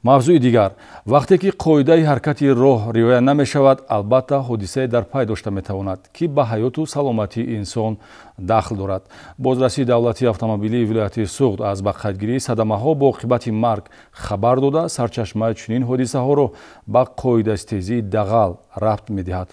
мавзӯи дигар, вақте ки қоидаи ҳаракати роҳ риоя намешавад, албатта ҳодисае дар пай дошта метавонад, ки ба ҳаёту саломатии инсон дахл дорад. Бозрасии давлатии автомобилии вилояти Суғд аз ба қайдгирии садамаҳо бо оқибати марг хабар дода, сарчашмаи чунин ҳодисаҳоро ба қоидастезии дағал рабт медиҳад.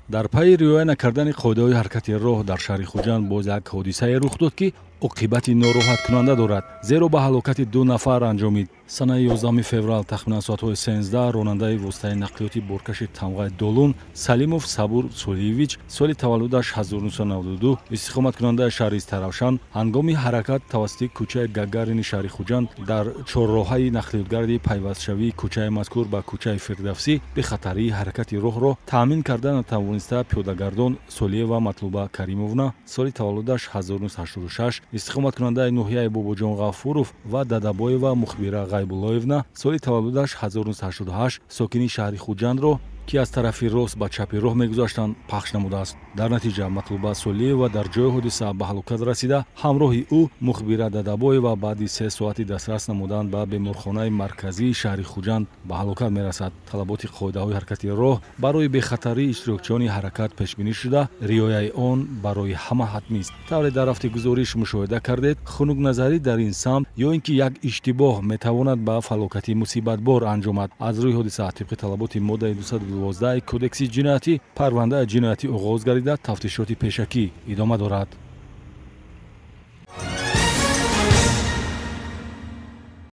дар пайи риоя накардани қоидаҳои ҳаракати роҳ дар шаҳри Хуҷанд боз як ҳодисае рух дод, ки оқибати нороҳаткунанда дорад, зеро ба ҳалокати 2 нафар анҷомид. Санаи 11 феврал тахминан соатҳои 13 ронандаи воситаи нақлиёти боркаши тамғаи Долун Салимов Сабур Солиевич соли таваллудаш 1992 истиқоматкунандаи шаҳри Истаравшан ҳангоми ҳаракат тавассути кӯчаи Гагарини шаҳри Хуҷанд дар чорроҳаи нақлиётгарди пайвастшавии кӯчаи мазкур ба кӯчаи Фирдавсӣ бехатарии ҳаракати роҳро таъмин карда натавониста пиёдагардон Солиева Матлуба Каримовна соли таваллудаш 1986 истиқоматкунандаи ноҳияи Бобоҷон Ғафуров ва Дадабоева Мухбира Ғайбуллоевна соли таваллудаш 1988 сокини шаҳри Хуҷандро, ки аз тарафи рост ба чапи роҳ мегузаштанд, пахш намудааст. Дар натиҷа Матлуба Солиева дар ҷои ҳодиса ба ҳалокат расида, ҳамроҳи ӯ Мухбира Дадабоева баъди 3 соати дастрас намудан ба беморхонаи марказии шаҳри Хуҷанд ба ҳалокат мерасад. Талаботи қоидаҳои ҳаракати роҳ барои бехатарии иштирокчиёни ҳаракат пешбинӣ шуда, риояи он барои ҳама ҳатмист. тавре дар рафти гузориш мушоҳида кардед, хунукназарӣ дар ин самт ё ин ки як иштибоҳ метавонад ба фалокати мусибатбор анҷомад. аз рӯи ҳодиса тибқи талаботи моддаи 212 кодекси ҷиноятӣ парвандаи ҷиноятӣ оғоз гардида тафтишоти пешакӣ идома дорад.